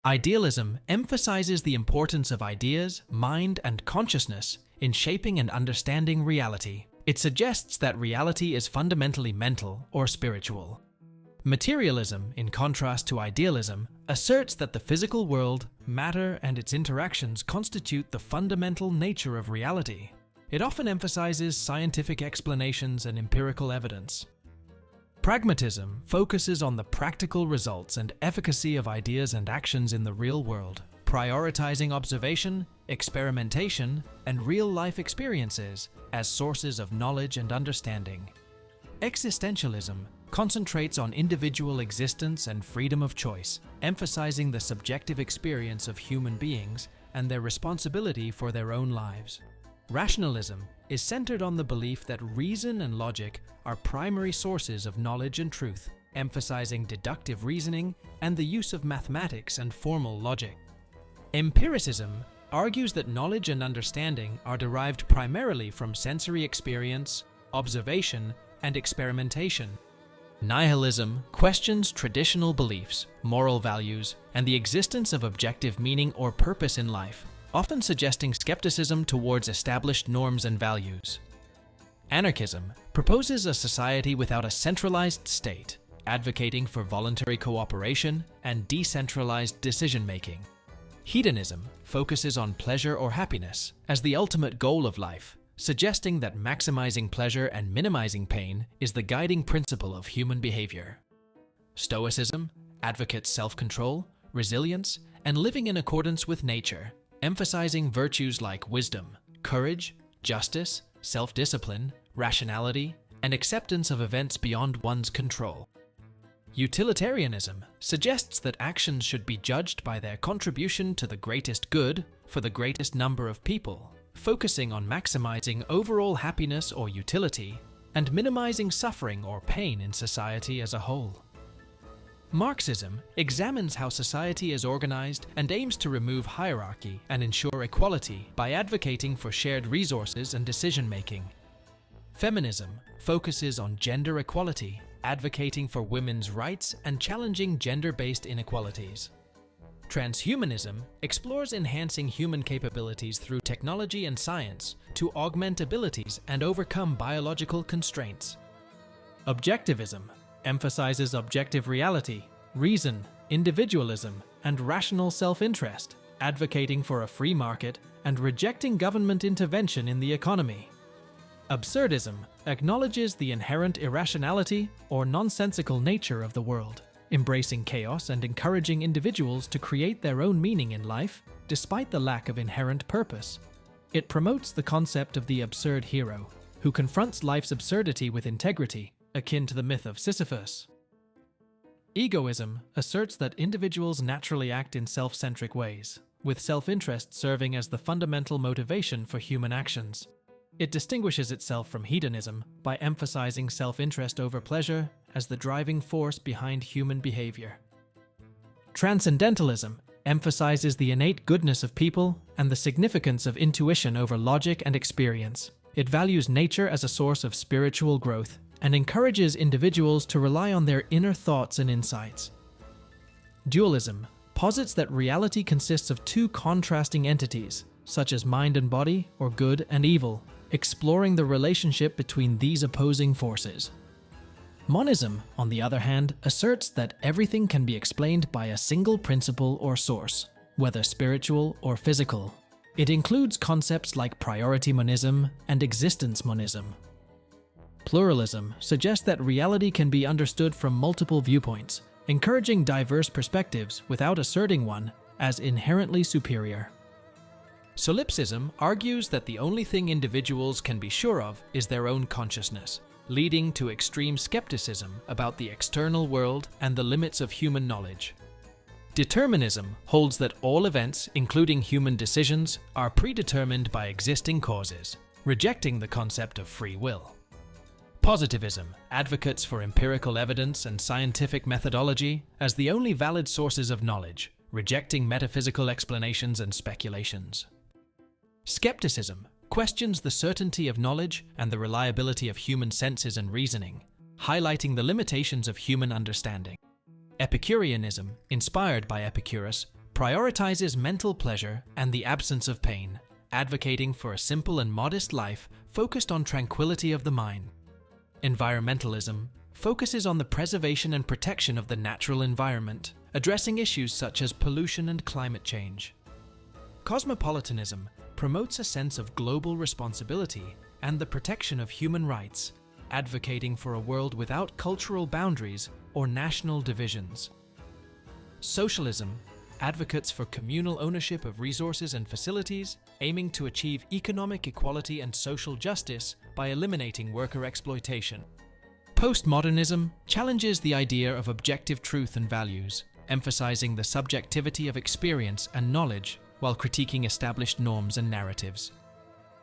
Idealism emphasizes the importance of ideas, mind, and consciousness in shaping and understanding reality. It suggests that reality is fundamentally mental or spiritual. Materialism, in contrast to idealism, asserts that the physical world, matter, and its interactions constitute the fundamental nature of reality. It often emphasizes scientific explanations and empirical evidence. Pragmatism focuses on the practical results and efficacy of ideas and actions in the real world, prioritizing observation, experimentation, and real-life experiences as sources of knowledge and understanding. Existentialism concentrates on individual existence and freedom of choice, emphasizing the subjective experience of human beings and their responsibility for their own lives. Rationalism is centered on the belief that reason and logic are primary sources of knowledge and truth, emphasizing deductive reasoning and the use of mathematics and formal logic. Empiricism argues that knowledge and understanding are derived primarily from sensory experience, observation, and experimentation. Nihilism questions traditional beliefs, moral values, and the existence of objective meaning or purpose in life, often suggesting skepticism towards established norms and values. Anarchism proposes a society without a centralized state, advocating for voluntary cooperation and decentralized decision-making. Hedonism focuses on pleasure or happiness as the ultimate goal of life, suggesting that maximizing pleasure and minimizing pain is the guiding principle of human behavior. Stoicism advocates self-control, resilience, and living in accordance with nature, emphasizing virtues like wisdom, courage, justice, self-discipline, rationality, and acceptance of events beyond one's control. Utilitarianism suggests that actions should be judged by their contribution to the greatest good for the greatest number of people, focusing on maximizing overall happiness or utility and minimizing suffering or pain in society as a whole. Marxism examines how society is organized and aims to remove hierarchy and ensure equality by advocating for shared resources and decision-making. Feminism focuses on gender equality, advocating for women's rights and challenging gender-based inequalities. Transhumanism explores enhancing human capabilities through technology and science to augment abilities and overcome biological constraints. Objectivism emphasizes objective reality, reason, individualism, and rational self-interest, advocating for a free market and rejecting government intervention in the economy. Absurdism acknowledges the inherent irrationality or nonsensical nature of the world, embracing chaos and encouraging individuals to create their own meaning in life despite the lack of inherent purpose. It promotes the concept of the absurd hero, who confronts life's absurdity with integrity, akin to the myth of Sisyphus. Egoism asserts that individuals naturally act in self-centric ways, with self-interest serving as the fundamental motivation for human actions. It distinguishes itself from hedonism by emphasizing self-interest over pleasure as the driving force behind human behavior. Transcendentalism emphasizes the innate goodness of people and the significance of intuition over logic and experience. It values nature as a source of spiritual growth and encourages individuals to rely on their inner thoughts and insights. Dualism posits that reality consists of two contrasting entities, such as mind and body, or good and evil, exploring the relationship between these opposing forces. Monism, on the other hand, asserts that everything can be explained by a single principle or source, whether spiritual or physical. It includes concepts like priority monism and existence monism. Pluralism suggests that reality can be understood from multiple viewpoints, encouraging diverse perspectives without asserting one as inherently superior. Solipsism argues that the only thing individuals can be sure of is their own consciousness, leading to extreme skepticism about the external world and the limits of human knowledge. Determinism holds that all events, including human decisions, are predetermined by existing causes, rejecting the concept of free will. Positivism advocates for empirical evidence and scientific methodology as the only valid sources of knowledge, rejecting metaphysical explanations and speculations. Skepticism questions the certainty of knowledge and the reliability of human senses and reasoning, highlighting the limitations of human understanding. Epicureanism, inspired by Epicurus, prioritizes mental pleasure and the absence of pain, advocating for a simple and modest life focused on tranquility of the mind. Environmentalism focuses on the preservation and protection of the natural environment, addressing issues such as pollution and climate change. Cosmopolitanism promotes a sense of global responsibility and the protection of human rights, advocating for a world without cultural boundaries or national divisions. Socialism advocates for communal ownership of resources and facilities, aiming to achieve economic equality and social justice by eliminating worker exploitation. Postmodernism challenges the idea of objective truth and values, emphasizing the subjectivity of experience and knowledge while critiquing established norms and narratives.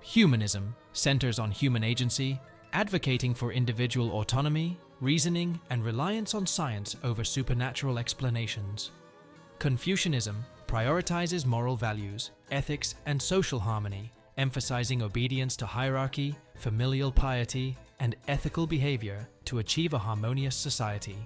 Humanism centers on human agency, advocating for individual autonomy, reasoning, and reliance on science over supernatural explanations. Confucianism prioritizes moral values, ethics, and social harmony, emphasizing obedience to hierarchy, familial piety, and ethical behavior to achieve a harmonious society.